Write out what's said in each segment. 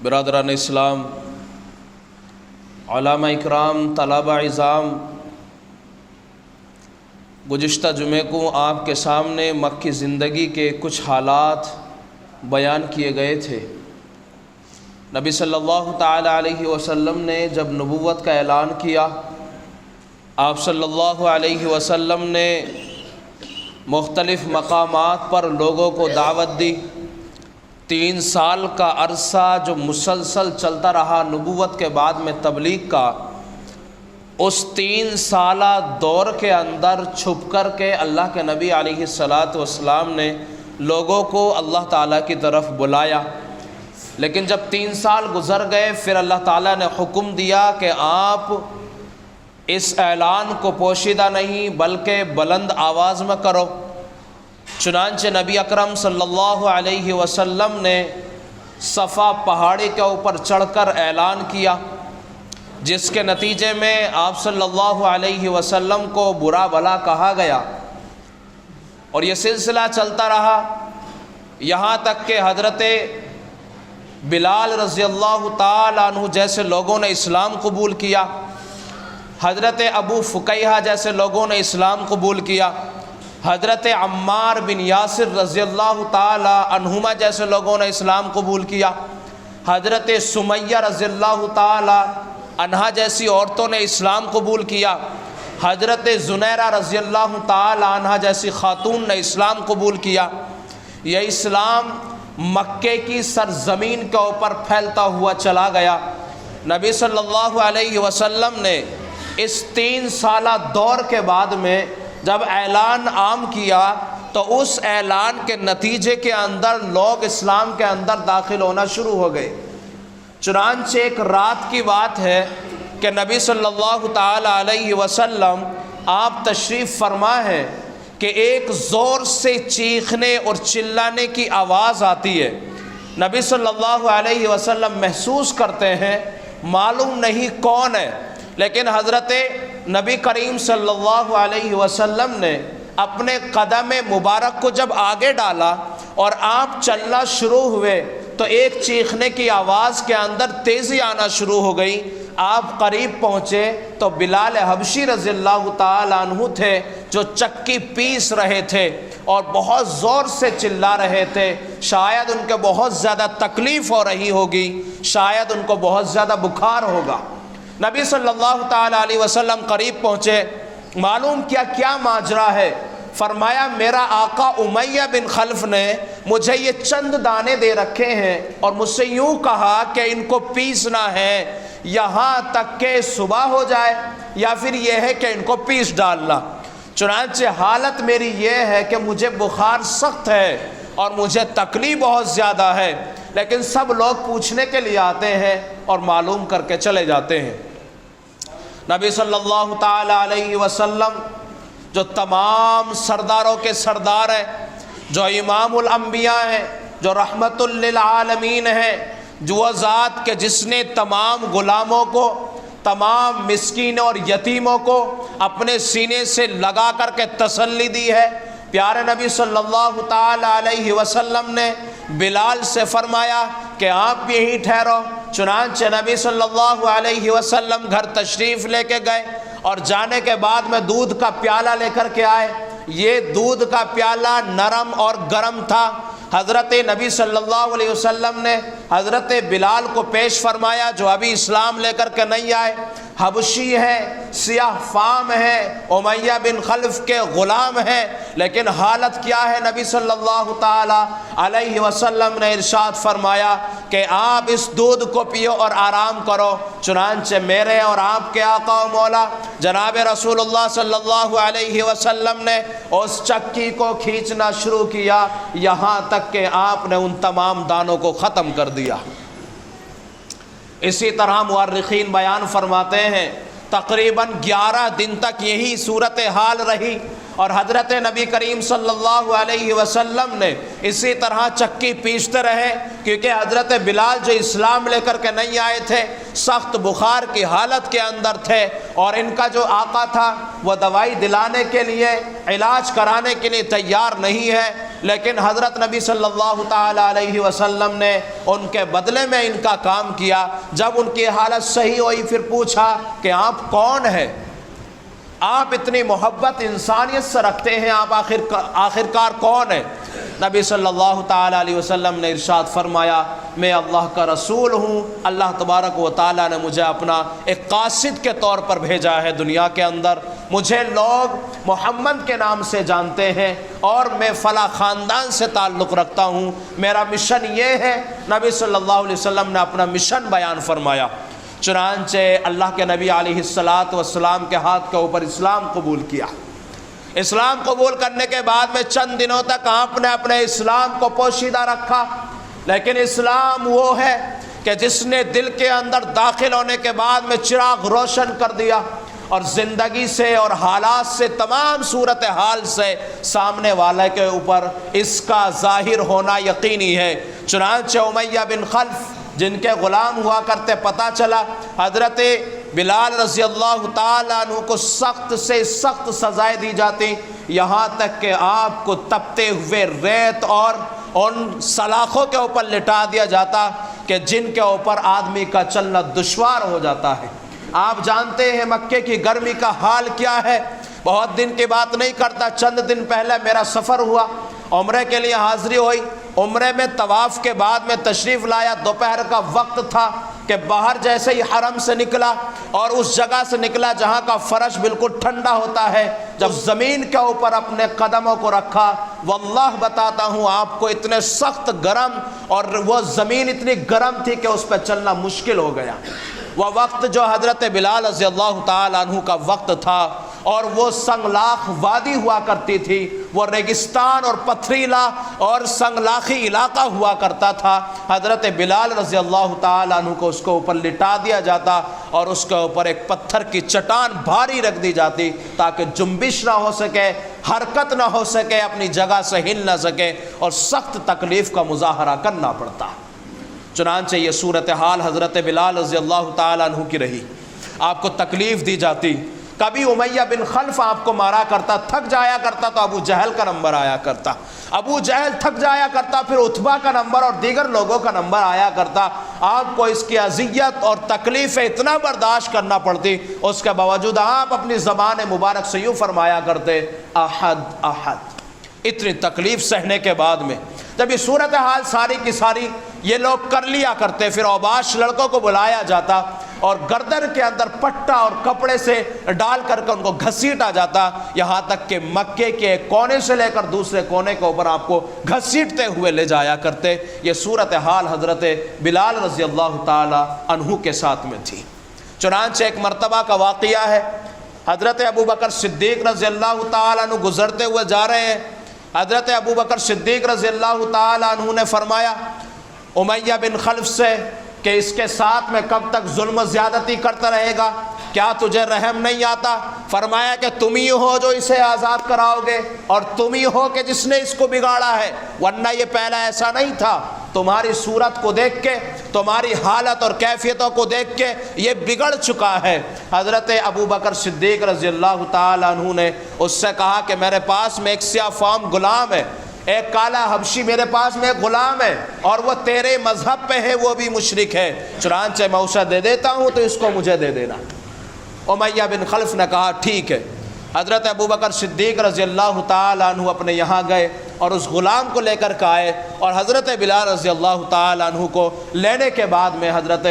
برادران اسلام، علماء اکرام، طلباء اعزام، گزشتہ جمعے کو آپ کے سامنے مکی زندگی کے کچھ حالات بیان کیے گئے تھے۔ نبی صلی اللہ تعالی علیہ وسلم نے جب نبوت کا اعلان کیا، آپ صلی اللہ علیہ وسلم نے مختلف مقامات پر لوگوں کو دعوت دی۔ 3 سال کا عرصہ جو مسلسل چلتا رہا نبوت کے بعد میں تبلیغ کا، اس 3 سالہ دور کے اندر چھپ کر کے اللہ کے نبی علیہ الصلاۃ والسلام نے لوگوں کو اللہ تعالیٰ کی طرف بلایا۔ لیکن جب 3 سال گزر گئے، پھر اللہ تعالیٰ نے حکم دیا کہ آپ اس اعلان کو پوشیدہ نہیں بلکہ بلند آواز میں کرو۔ چنانچہ نبی اکرم صلی اللہ علیہ وسلم نے صفا پہاڑی کے اوپر چڑھ کر اعلان کیا، جس کے نتیجے میں آپ صلی اللہ علیہ وسلم کو برا بھلا کہا گیا، اور یہ سلسلہ چلتا رہا یہاں تک کہ حضرت بلال رضی اللہ تعالی عنہ جیسے لوگوں نے اسلام قبول کیا، حضرت ابو فقیہ جیسے لوگوں نے اسلام قبول کیا، حضرت عمار بن یاسر رضی اللہ تعالی عنہما جیسے لوگوں نے اسلام قبول کیا، حضرت سمیہ رضی اللہ تعالی عنہا جیسی عورتوں نے اسلام قبول کیا، حضرت زنیرہ رضی اللہ تعالی عنہا جیسی خاتون نے اسلام قبول کیا۔ یہ اسلام مکے کی سرزمین کے اوپر پھیلتا ہوا چلا گیا۔ نبی صلی اللہ علیہ وسلم نے اس 3 سالہ دور کے بعد میں جب اعلان عام کیا تو اس اعلان کے نتیجے کے اندر لوگ اسلام کے اندر داخل ہونا شروع ہو گئے۔ چنانچہ ایک رات کی بات ہے کہ نبی صلی اللہ تعالی علیہ وسلم آپ تشریف فرما ہے کہ ایک زور سے چیخنے اور چلانے کی آواز آتی ہے۔ نبی صلی اللہ علیہ وسلم محسوس کرتے ہیں، معلوم نہیں کون ہے، لیکن حضرت نبی کریم صلی اللہ علیہ وسلم نے اپنے قدم مبارک کو جب آگے ڈالا اور آپ چلنا شروع ہوئے تو ایک چیخنے کی آواز کے اندر تیزی آنا شروع ہو گئی۔ آپ قریب پہنچے تو بلال حبشی رضی اللہ تعالی عنہ تھے جو چکی پیس رہے تھے اور بہت زور سے چلا رہے تھے۔ شاید ان کے بہت زیادہ تکلیف ہو رہی ہوگی، شاید ان کو بہت زیادہ بخار ہوگا۔ نبی صلی اللہ تعالی علیہ وسلم قریب پہنچے، معلوم کیا ماجرا ہے۔ فرمایا میرا آقا امیہ بن خلف نے مجھے یہ چند دانے دے رکھے ہیں اور مجھ سے یوں کہا کہ ان کو پیسنا ہے یہاں تک کہ صبح ہو جائے، یا پھر یہ ہے کہ ان کو پیس ڈالنا۔ چنانچہ حالت میری یہ ہے کہ مجھے بخار سخت ہے اور مجھے تکلیف بہت زیادہ ہے، لیکن سب لوگ پوچھنے کے لیے آتے ہیں اور معلوم کر کے چلے جاتے ہیں۔ نبی صلی اللہ تعالی علیہ وسلم جو تمام سرداروں کے سردار ہیں، جو امام الانبیاء ہیں، جو رحمت للعالمین ہیں، جو وہ ذات کہ جس نے تمام غلاموں کو، تمام مسکینوں اور یتیموں کو اپنے سینے سے لگا کر کے تسلی دی ہے، پیارے نبی صلی اللہ تعالی علیہ وسلم نے بلال سے فرمایا کہ آپ یہیں ٹھہرو۔ چنانچہ نبی صلی اللہ علیہ وسلم گھر تشریف لے کے گئے اور جانے کے بعد میں دودھ کا پیالہ لے کر کے آئے۔ یہ دودھ کا پیالہ نرم اور گرم تھا۔ حضرت نبی صلی اللہ علیہ وسلم نے حضرت بلال کو پیش فرمایا، جو ابھی اسلام لے کر کے نہیں آئے، حبشی ہے، سیاہ فام ہے، امیہ بن خلف کے غلام ہیں، لیکن حالت کیا ہے؟ نبی صلی اللہ تعالی علیہ وسلم نے ارشاد فرمایا کہ آپ اس دودھ کو پیو اور آرام کرو۔ چنانچہ میرے اور آپ کے آقا و مولا جناب رسول اللہ صلی اللہ علیہ وسلم نے اس چکی کو کھینچنا شروع کیا، یہاں تک کہ آپ نے ان تمام دانوں کو ختم کر دیا۔ اسی طرح مورخین بیان فرماتے ہیں تقریباً 11 دن تک یہی صورتحال رہی، اور حضرت نبی کریم صلی اللہ علیہ وسلم نے اسی طرح چکی پیستے رہے، کیونکہ حضرت بلال جو اسلام لے کر کے نہیں آئے تھے سخت بخار کی حالت کے اندر تھے، اور ان کا جو آقا تھا وہ دوائی دلانے کے لیے، علاج کرانے کے لیے تیار نہیں ہے۔ لیکن حضرت نبی صلی اللہ تعالیٰ علیہ وسلم نے ان کے بدلے میں ان کا کام کیا۔ جب ان کی حالت صحیح ہوئی پھر پوچھا کہ آپ کون ہیں؟ آپ اتنی محبت انسانیت سے رکھتے ہیں، آپ آخرکار کون ہیں؟ نبی صلی اللہ تعالیٰ علیہ وسلم نے ارشاد فرمایا میں اللہ کا رسول ہوں، اللہ تبارک و تعالیٰ نے مجھے اپنا ایک قاصد کے طور پر بھیجا ہے دنیا کے اندر، مجھے لوگ محمد کے نام سے جانتے ہیں اور میں فلاں خاندان سے تعلق رکھتا ہوں، میرا مشن یہ ہے۔ نبی صلی اللہ علیہ وسلم نے اپنا مشن بیان فرمایا۔ چنانچہ اللہ کے نبی علیہ السلام کے ہاتھ کے اوپر اسلام قبول کیا۔ اسلام قبول کرنے کے بعد میں چند دنوں تک آپ نے اپنے اسلام کو پوشیدہ رکھا، لیکن اسلام وہ ہے کہ جس نے دل کے اندر داخل ہونے کے بعد میں چراغ روشن کر دیا اور زندگی سے اور حالات سے، تمام صورتحال سے سامنے والے کے اوپر اس کا ظاہر ہونا یقینی ہے۔ چنانچہ امیہ بن خلف جن کے غلام ہوا کرتے، پتہ چلا حضرت بلال رضی اللہ تعالیٰ عنہ کو سخت سے سخت سزائیں دی جاتی، یہاں تک کہ آپ کو تپتے ہوئے ریت اور ان سلاخوں کے اوپر لٹا دیا جاتا کہ جن کے اوپر آدمی کا چلنا دشوار ہو جاتا ہے۔ آپ جانتے ہیں مکے کی گرمی کا حال کیا ہے، بہت دن کی بات نہیں کرتا، چند دن پہلے میرا سفر ہوا، عمرے کے لیے حاضری ہوئی، عمرے میں طواف کے بعد میں تشریف لایا، دوپہر کا وقت تھا کہ باہر جیسے ہی حرم سے نکلا اور اس جگہ سے نکلا جہاں کا فرش بالکل ٹھنڈا ہوتا ہے، جب زمین کے اوپر اپنے قدموں کو رکھا، واللہ بتاتا ہوں آپ کو اتنے سخت گرم، اور وہ زمین اتنی گرم تھی کہ اس پہ چلنا مشکل ہو گیا۔ وہ وقت جو حضرت بلال رضی اللہ تعالیٰ عنہ کا وقت تھا، اور وہ سنگلاخ وادی ہوا کرتی تھی، وہ ریگستان اور پتھریلا اور سنگلاخی علاقہ ہوا کرتا تھا۔ حضرت بلال رضی اللہ تعالیٰ عنہ کو اس کے اوپر لٹا دیا جاتا اور اس کے اوپر ایک پتھر کی چٹان بھاری رکھ دی جاتی تاکہ جنبش نہ ہو سکے، حرکت نہ ہو سکے، اپنی جگہ سے ہل نہ سکے، اور سخت تکلیف کا مظاہرہ کرنا پڑتا۔ چنانچہ یہ صورتحال حضرت بلال رضی اللہ تعالیٰ عنہ کی رہی، آپ کو تکلیف دی جاتی۔ کبھی امیہ بن خلف آپ کو مارا کرتا، تھک جایا کرتا تو ابو جہل کا نمبر آیا کرتا، ابو جہل تھک جایا کرتا پھر عتبہ کا نمبر اور دیگر لوگوں کا نمبر آیا کرتا۔ آپ کو اس کی اذیت اور تکلیفیں اتنا برداشت کرنا پڑتی، اس کے باوجود آپ اپنی زبان مبارک سے یوں فرمایا کرتے، احد احد۔ اتنی تکلیف سہنے کے بعد میں جب یہ صورتحال ساری کی ساری یہ لوگ کر لیا کرتے، پھر اوباش لڑکوں کو بلایا جاتا اور گردن کے اندر پٹا اور کپڑے سے ڈال کر ان کو گھسیٹا جاتا، یہاں تک کہ مکے کے ایک کونے سے لے کر دوسرے کونے کے اوپر آپ کو گھسیٹتے ہوئے لے جایا کرتے۔ یہ صورتحال حضرت بلال رضی اللہ تعالی عنہ کے ساتھ میں تھی۔ چنانچہ ایک مرتبہ کا واقعہ ہے، حضرت ابوبکر صدیق رضی اللہ تعالیٰ عنہ گزرتے ہوئے جا رہے ہیں، حضرت ابوبکر صدیق رضی اللہ تعالیٰ عنہ نے فرمایا امیہ بن خلف سے کہ اس کے ساتھ میں کب تک ظلم و زیادتی کرتا رہے گا، کیا تجھے رحم نہیں آتا؟ فرمایا کہ تم ہی ہو جو اسے آزاد کراؤ گے اور تم ہی ہو کہ جس نے اس کو بگاڑا ہے، ورنہ یہ پہلا ایسا نہیں تھا۔ تمہاری صورت کو دیکھ کے، تمہاری حالت اور کیفیتوں کو دیکھ کے یہ بگڑ چکا ہے۔ حضرت ابوبکر صدیق رضی اللہ تعالیٰ عنہ نے اس سے کہا کہ میرے پاس میں ایک سیاہ فام غلام ہے، ایک کالا حبشی میرے پاس میں ایک غلام ہے، اور وہ تیرے مذہب پہ ہے، وہ بھی مشرک ہے، چنانچہ میں اسے دے دیتا ہوں تو اس کو مجھے دے دینا۔ امیہ بن خلف نے کہا ٹھیک ہے۔ حضرت ابوبکر صدیق رضی اللہ تعالیٰ عنہ اپنے یہاں گئے اور اس غلام کو لے کر کے آئے، اور حضرت بلال رضی اللہ تعالیٰ عنہ کو لینے کے بعد میں حضرت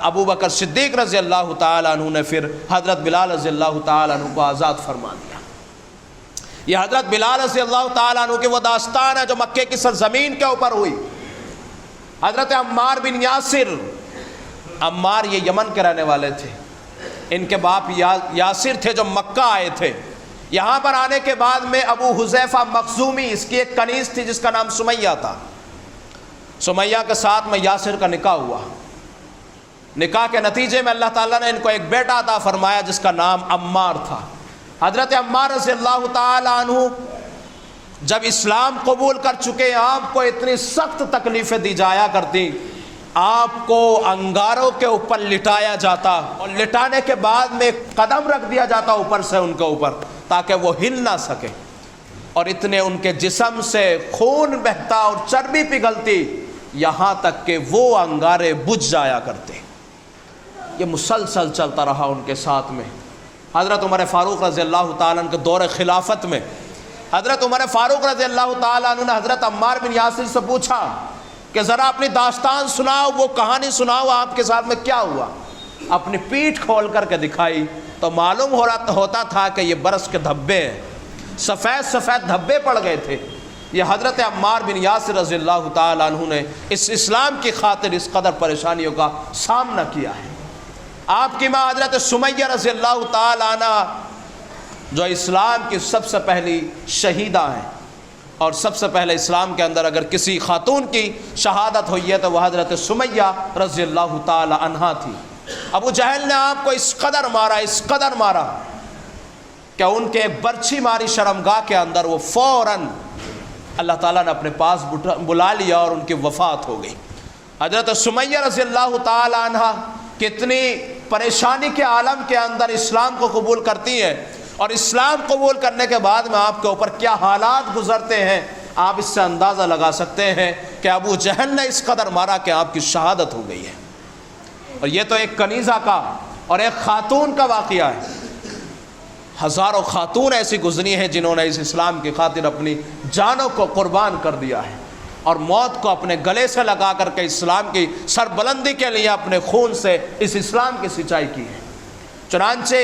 ابوبکر صدیق رضی اللہ تعالیٰ عنہ نے پھر حضرت بلال رضی اللہ تعالیٰ عنہ کو آزاد فرما دیا۔ یہ حضرت بلال رضی اللہ تعالیٰ عنہ کی وہ داستان ہے جو مکے کی سرزمین کے اوپر ہوئی۔ حضرت عمار بن یاسر، عمار یہ یمن کے رہنے والے تھے، ان کے باپ یاسر تھے جو مکہ آئے تھے۔ یہاں پر آنے کے بعد میں ابو حذیفہ مخزومی، اس کی ایک کنیز تھی جس کا نام سمیہ تھا، سمیہ کے ساتھ میں یاسر کا نکاح ہوا۔ نکاح کے نتیجے میں اللہ تعالیٰ نے ان کو ایک بیٹا عطا فرمایا جس کا نام عمار تھا۔ حضرت عمار رضی اللہ تعالیٰ عنہ جب اسلام قبول کر چکے، آپ کو اتنی سخت تکلیفیں دی جایا کرتی، آپ کو انگاروں کے اوپر لٹایا جاتا اور لٹانے کے بعد میں قدم رکھ دیا جاتا اوپر سے ان کے اوپر تاکہ وہ ہل نہ سکے۔ اور اتنے ان کے جسم سے خون بہتا اور چربی پگھلتی یہاں تک کہ وہ انگارے بجھ جایا کرتے۔ یہ مسلسل چلتا رہا ان کے ساتھ میں۔ حضرت عمر فاروق رضی اللہ تعالیٰ عنہ کے دور خلافت میں حضرت عمر فاروق رضی اللہ تعالیٰ عنہ نے حضرت عمار بن یاسر سے پوچھا کہ ذرا اپنی داستان سناؤ، وہ کہانی سناؤ، آپ کے ساتھ میں کیا ہوا؟ اپنی پیٹھ کھول کر کے دکھائی تو معلوم ہوتا تھا کہ یہ برس کے دھبے ہیں، سفید سفید دھبے پڑ گئے تھے۔ یہ حضرت عمار بن یاسر رضی اللہ تعالیٰ عنہ نے اس اسلام کی خاطر اس قدر پریشانیوں کا سامنا کیا ہے۔ آپ کی ماں حضرت سمیہ رضی اللہ تعالیٰ عنہ جو اسلام کی سب سے پہلی شہیدہ ہیں، اور سب سے پہلے اسلام کے اندر اگر کسی خاتون کی شہادت ہوئی ہے تو وہ حضرت سمیہ رضی اللہ تعالی عنہا تھی۔ ابو جہل نے آپ کو اس قدر مارا کہ ان کے ایک برچھی ماری شرمگاہ کے اندر وہ فوراً اللہ تعالیٰ نے اپنے پاس بلا لیا اور ان کی وفات ہو گئی۔ حضرت سمیہ رضی اللہ تعالی عنہا کتنی پریشانی کے عالم کے اندر اسلام کو قبول کرتی ہیں، اور اسلام قبول کرنے کے بعد میں آپ کے اوپر کیا حالات گزرتے ہیں آپ اس سے اندازہ لگا سکتے ہیں کہ ابو جہل نے اس قدر مارا کہ آپ کی شہادت ہو گئی ہے۔ اور یہ تو ایک کنیزہ کا اور ایک خاتون کا واقعہ ہے، ہزاروں خاتون ایسی گزری ہیں جنہوں نے اس اسلام کی خاطر اپنی جانوں کو قربان کر دیا ہے اور موت کو اپنے گلے سے لگا کر کے اسلام کی سربلندی کے لیے اپنے خون سے اس اسلام کی سچائی کی ہے۔ چنانچہ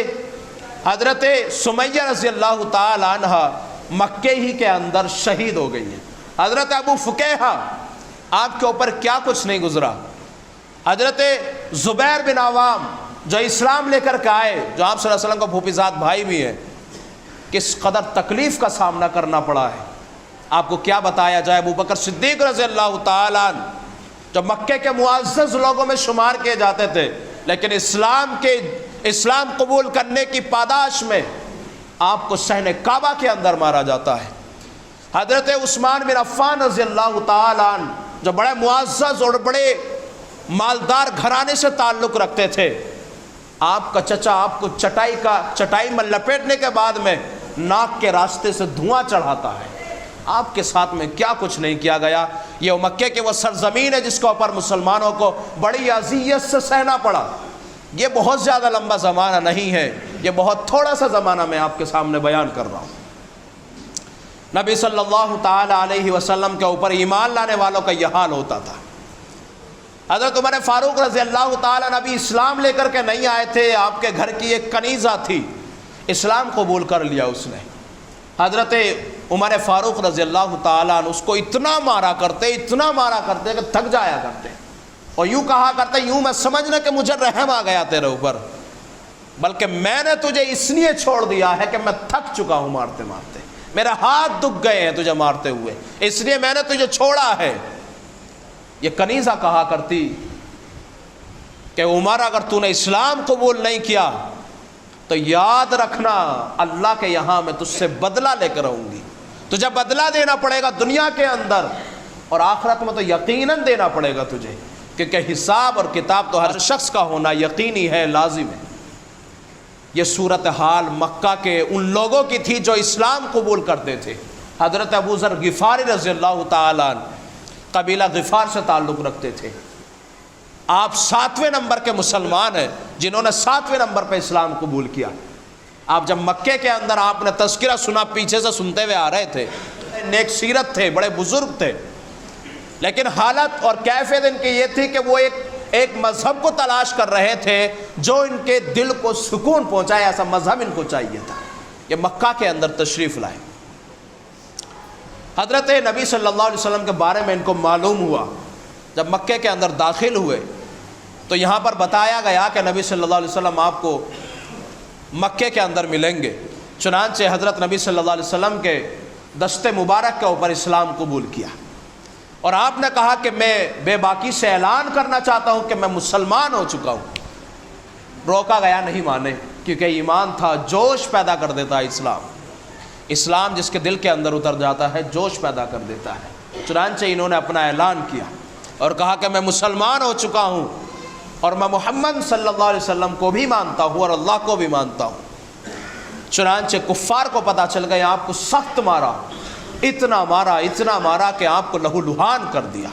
حضرت سمیہ رضی اللہ تعالی عنہ مکے ہی کے اندر شہید ہو گئی ہیں۔ حضرت ابو فقیہہ آپ کے اوپر کیا کچھ نہیں گزرا۔ حضرت زبیر بن عوام جو اسلام لے کر کے آئے، جو آپ صلی اللہ علیہ وسلم کا پھوپھی زاد بھائی بھی ہیں، کس قدر تکلیف کا سامنا کرنا پڑا ہے آپ کو کیا بتایا جائے۔ ابو بکر صدیق رضی اللہ تعالیٰ عنہ جو مکے کے معزز لوگوں میں شمار کیے جاتے تھے، لیکن اسلام قبول کرنے کی پاداش میں آپ کو صحن کعبہ کے اندر مارا جاتا ہے۔ حضرت عثمان بن عفان رضی اللہ تعالیٰ عنہ جو بڑے معزز اور بڑے مالدار گھرانے سے تعلق رکھتے تھے، آپ کا چچا آپ کو چٹائی میں لپیٹنے کے بعد میں ناک کے راستے سے دھواں چڑھاتا ہے۔ آپ کے ساتھ میں کیا کچھ نہیں کیا گیا۔ یہ مکے کے وہ سرزمین ہے جس کے اوپر مسلمانوں کو بڑی اذیت سے سہنا پڑا۔ یہ بہت زیادہ لمبا زمانہ نہیں ہے، یہ بہت تھوڑا سا زمانہ میں آپ کے سامنے بیان کر رہا ہوں۔ نبی صلی اللہ تعالی علیہ وسلم کے اوپر ایمان لانے والوں کا یہ حال ہوتا تھا۔ حضرت عمر فاروق رضی اللہ تعالیٰ نبی اسلام لے کر کے نہیں آئے تھے، آپ کے گھر کی ایک کنیزہ تھی، اسلام قبول کر لیا اس نے۔ حضرت عمر فاروق رضی اللہ تعالیٰ عنہ اس کو اتنا مارا کرتے کہ تھک جایا کرتے، اور یوں کہا کرتے، یوں میں سمجھنا کہ مجھے رحم آ گیا تیرے اوپر، بلکہ میں نے تجھے اس لیے چھوڑ دیا ہے کہ میں تھک چکا ہوں مارتے مارتے، میرے ہاتھ دکھ گئے ہیں تجھے مارتے ہوئے، اس لیے میں نے تجھے چھوڑا ہے۔ یہ کنیزہ کہا کرتی کہ عمر اگر تو نے اسلام قبول نہیں کیا تو یاد رکھنا اللہ کے یہاں میں تجھ سے بدلہ لے کر آؤں گی، تجھے بدلہ دینا پڑے گا دنیا کے اندر، اور آخرت میں تو یقیناً دینا پڑے گا تجھے، کیونکہ حساب اور کتاب تو ہر شخص کا ہونا یقینی ہے، لازم ہے۔ یہ صورتحال مکہ کے ان لوگوں کی تھی جو اسلام قبول کرتے تھے۔ حضرت ابو ذر غفاری رضی اللہ تعالیٰ عنہ قبیلہ غفار سے تعلق رکھتے تھے، آپ 7ویں نمبر کے مسلمان ہیں جنہوں نے 7ویں نمبر پہ اسلام قبول کیا۔ آپ جب مکے کے اندر آپ نے تذکرہ سنا، پیچھے سے سنتے ہوئے آ رہے تھے، نیک سیرت تھے، بڑے بزرگ تھے، لیکن حالت اور کیفیت ان کی یہ تھی کہ وہ ایک مذہب کو تلاش کر رہے تھے جو ان کے دل کو سکون پہنچائے، ایسا مذہب ان کو چاہیے تھا۔ یہ مکہ کے اندر تشریف لائے۔ حضرت نبی صلی اللہ علیہ وسلم کے بارے میں ان کو معلوم ہوا، جب مکے کے اندر داخل ہوئے تو یہاں پر بتایا گیا کہ نبی صلی اللہ علیہ وسلم آپ کو مکے کے اندر ملیں گے۔ چنانچہ حضرت نبی صلی اللہ علیہ وسلم کے دست مبارک کے اوپر اسلام قبول کیا، اور آپ نے کہا کہ میں بے باکی سے اعلان کرنا چاہتا ہوں کہ میں مسلمان ہو چکا ہوں۔ روکا گیا نہیں مانے، کیونکہ ایمان تھا، جوش پیدا کر دیتا ہے اسلام جس کے دل کے اندر اتر جاتا ہے جوش پیدا کر دیتا ہے۔ چنانچہ انہوں نے اپنا اعلان کیا اور کہا کہ میں مسلمان ہو چکا ہوں، اور میں محمد صلی اللہ علیہ وسلم کو بھی مانتا ہوں اور اللہ کو بھی مانتا ہوں۔ چنانچہ کفار کو پتہ چل گیا، آپ کو سخت مارا، اتنا مارا کہ آپ کو لہو لہان کر دیا۔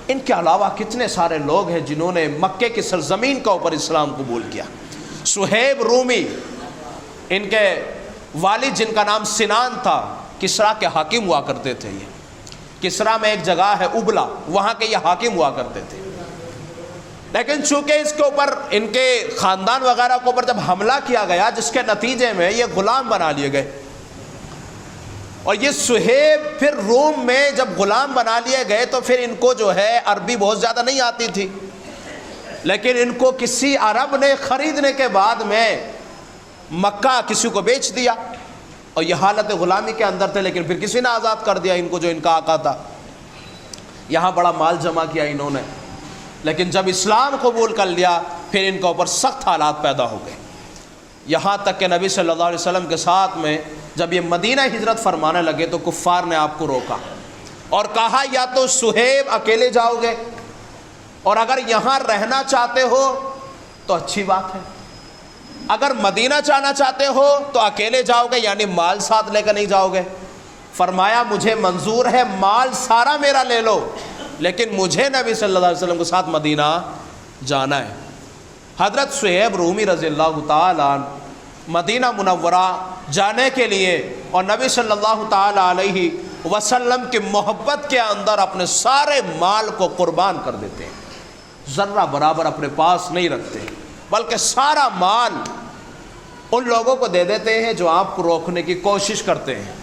ان کے علاوہ کتنے سارے لوگ ہیں جنہوں نے مکے کی سرزمین کے اوپر اسلام قبول کیا۔ صہیب رومی، ان کے والد جن کا نام سنان تھا، کسرا کے حاکم ہوا کرتے تھے۔ یہ کسرا میں ایک جگہ ہے ابلا، وہاں کے یہ حاکم ہوا کرتے تھے، لیکن چونکہ اس کے اوپر ان کے خاندان وغیرہ کے اوپر جب حملہ کیا گیا، جس کے نتیجے میں یہ غلام بنا لیے گئے، اور یہ صہیب پھر روم میں جب غلام بنا لیے گئے تو پھر ان کو جو ہے عربی بہت زیادہ نہیں آتی تھی، لیکن ان کو کسی عرب نے خریدنے کے بعد میں مکہ کسی کو بیچ دیا، اور یہ حالت غلامی کے اندر تھے، لیکن پھر کسی نے آزاد کر دیا ان کو جو ان کا آقا تھا۔ یہاں بڑا مال جمع کیا انہوں نے، لیکن جب اسلام قبول کر لیا پھر ان کے اوپر سخت حالات پیدا ہو گئے، یہاں تک کہ نبی صلی اللہ علیہ وسلم کے ساتھ میں جب یہ مدینہ ہجرت فرمانے لگے تو کفار نے آپ کو روکا اور کہا یا تو صہیب اکیلے جاؤ گے، اور اگر یہاں رہنا چاہتے ہو تو اچھی بات ہے، اگر مدینہ جانا چاہتے ہو تو اکیلے جاؤ گے، یعنی مال ساتھ لے کر نہیں جاؤ گے۔ فرمایا مجھے منظور ہے، مال سارا میرا لے لو، لیکن مجھے نبی صلی اللہ علیہ وسلم کے ساتھ مدینہ جانا ہے۔ حضرت صہیب رومی رضی اللہ تعالیٰ عنہ مدینہ منورہ جانے کے لیے اور نبی صلی اللہ تعالیٰ علیہ وسلم کی محبت کے اندر اپنے سارے مال کو قربان کر دیتے ہیں، ذرہ برابر اپنے پاس نہیں رکھتے، بلکہ سارا مال ان لوگوں کو دے دیتے ہیں جو آپ کو روکنے کی کوشش کرتے ہیں۔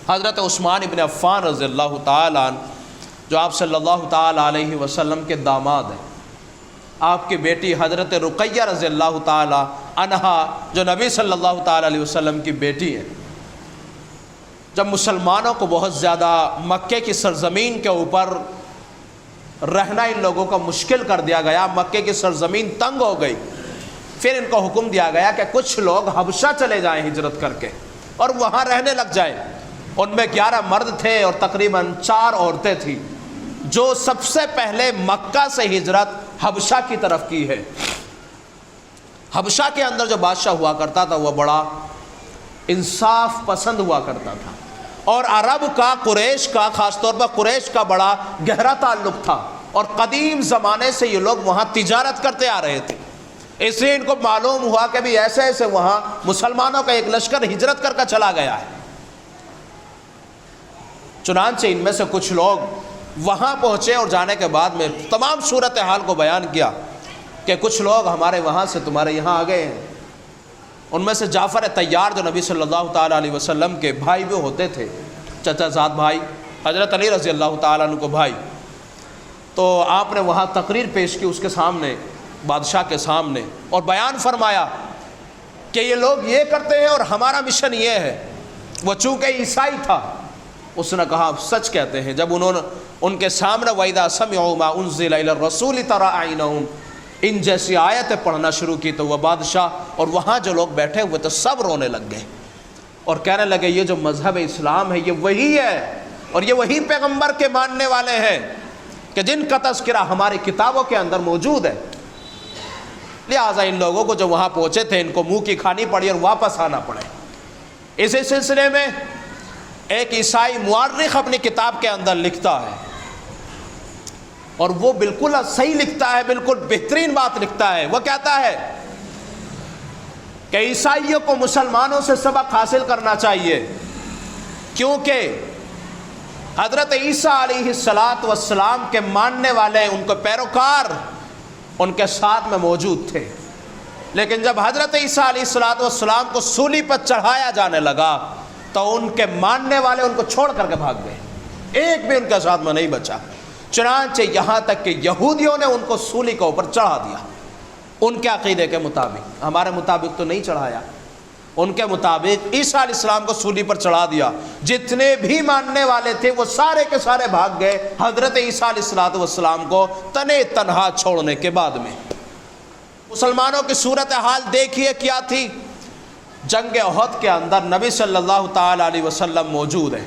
حضرت عثمان ابن عفان رضی اللہ تعالیٰ عنہ جو آپ صلی اللہ تعالیٰ علیہ وسلم کے داماد ہیں، آپ کی بیٹی حضرت رقیہ رضی اللہ تعالیٰ عنہا جو نبی صلی اللہ تعالیٰ علیہ وسلم کی بیٹی ہے، جب مسلمانوں کو بہت زیادہ مکے کی سرزمین کے اوپر رہنا ان لوگوں کا مشکل کر دیا گیا، مکے کی سرزمین تنگ ہو گئی، پھر ان کو حکم دیا گیا کہ کچھ لوگ حبشہ چلے جائیں ہجرت کر کے اور وہاں رہنے لگ جائیں۔ ان میں 11 مرد تھے اور تقریباً 4 عورتیں تھیں جو سب سے پہلے مکہ سے ہجرت حبشہ کی طرف کی ہے۔ حبشہ کے اندر جو بادشاہ ہوا کرتا تھا وہ بڑا انصاف پسند ہوا کرتا تھا، اور عرب کا، قریش کا، خاص طور پر قریش کا بڑا گہرا تعلق تھا، اور قدیم زمانے سے یہ لوگ وہاں تجارت کرتے آ رہے تھے، اس لیے ان کو معلوم ہوا کہ بھی ایسے ایسے وہاں مسلمانوں کا ایک لشکر ہجرت کر چلا گیا ہے۔ چنانچہ ان میں سے کچھ لوگ وہاں پہنچے اور جانے کے بعد میں تمام صورتحال کو بیان کیا کہ کچھ لوگ ہمارے وہاں سے تمہارے یہاں آ گئے ہیں۔ ان میں سے جعفر طیار جو نبی صلی اللہ تعالیٰ علیہ وسلم کے بھائی بھی ہوتے تھے، چچا زاد بھائی، حضرت علی رضی اللہ تعالیٰ عنہ کو بھائی، تو آپ نے وہاں تقریر پیش کی اس کے سامنے، بادشاہ کے سامنے، اور بیان فرمایا کہ یہ لوگ یہ کرتے ہیں اور ہمارا مشن یہ ہے۔ وہ چونکہ عیسائی تھا، اس نے کہا آپ سچ کہتے ہیں۔ جب انہوں نے ان کے سامنے وَإِذَا سَمِعُوا مَا أُنزِلَ إِلَى الرَّسُولِ تَرَىٰ أَعْيُنَهُمْ ان جیسی آیتیں پڑھنا شروع کی تو وہ بادشاہ اور وہاں جو لوگ بیٹھے ہوئے تو سب رونے لگ گئے اور کہنے لگے یہ جو مذہب اسلام ہے یہ وہی ہے، اور یہ وہی پیغمبر کے ماننے والے ہیں کہ جن کا تذکرہ ہماری کتابوں کے اندر موجود ہے۔ لہٰذا ان لوگوں کو جو وہاں پہنچے تھے ان کو منہ کی کھانی پڑی اور واپس آنا پڑے۔ اسی سلسلے میں ایک عیسائی مورخ اپنی کتاب کے اندر لکھتا ہے، اور وہ بالکل صحیح لکھتا ہے، بالکل بہترین بات لکھتا ہے۔ وہ کہتا ہے کہ عیسائیوں کو مسلمانوں سے سبق حاصل کرنا چاہیے، کیونکہ حضرت عیسیٰ علیہ السلام کے ماننے والے، ان کے پیروکار ان کے ساتھ میں موجود تھے، لیکن جب حضرت عیسیٰ علیہ السلام کو سولی پر چڑھایا جانے لگا تو ان کے ماننے والے ان کو چھوڑ کر کے بھاگ گئے، ایک بھی ان کے ساتھ میں نہیں بچا۔ چنانچہ یہاں تک کہ یہودیوں نے ان کو سولی کے اوپر چڑھا دیا، ان کے عقیدے کے مطابق، ہمارے مطابق تو نہیں چڑھایا، ان کے مطابق عیسیٰ علیہ السلام کو سولی پر چڑھا دیا۔ جتنے بھی ماننے والے تھے وہ سارے کے سارے بھاگ گئے حضرت عیسیٰ علیہ السلام کو تنے تنہا چھوڑنے کے بعد میں۔ مسلمانوں کی صورتحال دیکھیے کیا تھی۔ جنگ احد کے اندر نبی صلی اللہ تعالیٰ علیہ وسلم موجود ہے،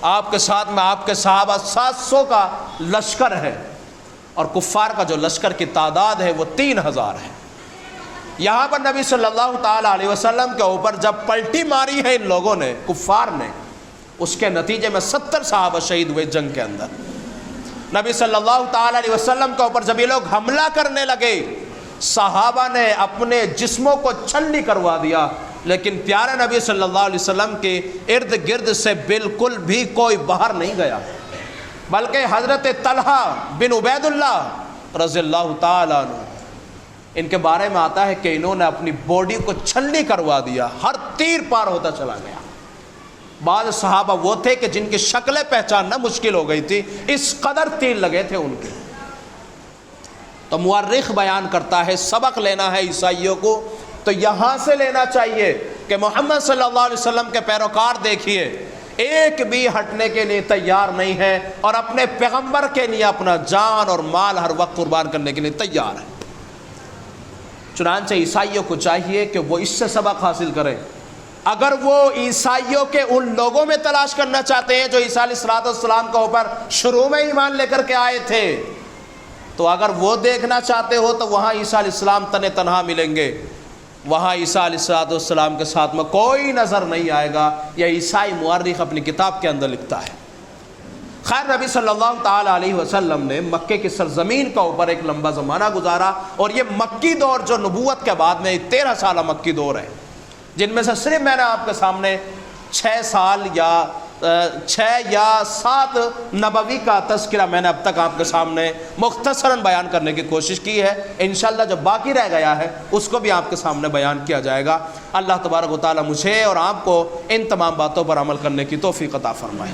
آپ کے ساتھ میں آپ کے صحابہ 700 کا لشکر ہے، اور کفار کا جو لشکر کی تعداد ہے وہ 3000 ہے۔ یہاں پر نبی صلی اللہ تعالیٰ علیہ وسلم کے اوپر جب پلٹی ماری ہے ان لوگوں نے، کفار نے، اس کے نتیجے میں 70 صحابہ شہید ہوئے جنگ کے اندر۔ نبی صلی اللہ تعالیٰ علیہ وسلم کے اوپر جب یہ لوگ حملہ کرنے لگے، صحابہ نے اپنے جسموں کو چھلنی کروا دیا، لیکن پیارے نبی صلی اللہ علیہ وسلم کے ارد گرد سے بالکل بھی کوئی باہر نہیں گیا، بلکہ حضرت طلحہ بن عبید اللہ رضی اللہ تعالیٰ عنہ، ان کے بارے میں آتا ہے کہ انہوں نے اپنی باڈی کو چھلنی کروا دیا، ہر تیر پار ہوتا چلا گیا۔ بعض صحابہ وہ تھے کہ جن کی شکلیں پہچاننا مشکل ہو گئی تھی، اس قدر تیر لگے تھے ان کے۔ تو مورخ بیان کرتا ہے سبق لینا ہے عیسائیوں کو تو یہاں سے لینا چاہیے کہ محمد صلی اللہ علیہ وسلم کے پیروکار دیکھیے، ایک بھی ہٹنے کے لیے تیار نہیں ہے اور اپنے پیغمبر کے لیے اپنا جان اور مال ہر وقت قربان کرنے کے لیے تیار ہے۔ چنانچہ عیسائیوں کو چاہیے کہ وہ اس سے سبق حاصل کریں۔ اگر وہ عیسائیوں کے ان لوگوں میں تلاش کرنا چاہتے ہیں جو عیسیٰ علیہ السلام کے اوپر شروع میں ایمان لے کر کے آئے تھے، تو اگر وہ دیکھنا چاہتے ہو تو وہاں عیسیٰ علیہ السلام تن تنہا ملیں گے، وہاں عیسیٰ علیہ السلام کے ساتھ میں کوئی نظر نہیں آئے گا۔ یہ عیسائی مورخ اپنی کتاب کے اندر لکھتا ہے۔ خیر، نبی صلی اللہ تعالیٰ علیہ وسلم نے مکے کی سرزمین کا اوپر ایک لمبا زمانہ گزارا، اور یہ مکی دور جو نبوت کے بعد میں 13 سالہ مکی دور ہے، جن میں سے صرف میں نے آپ کے سامنے 6 سال یا 6 یا 7 نبوی کا تذکرہ میں نے اب تک آپ کے سامنے مختصراً بیان کرنے کی کوشش کی ہے۔ انشاءاللہ جو باقی رہ گیا ہے اس کو بھی آپ کے سامنے بیان کیا جائے گا۔ اللہ تبارک و تعالی مجھے اور آپ کو ان تمام باتوں پر عمل کرنے کی توفیق عطا فرمائے۔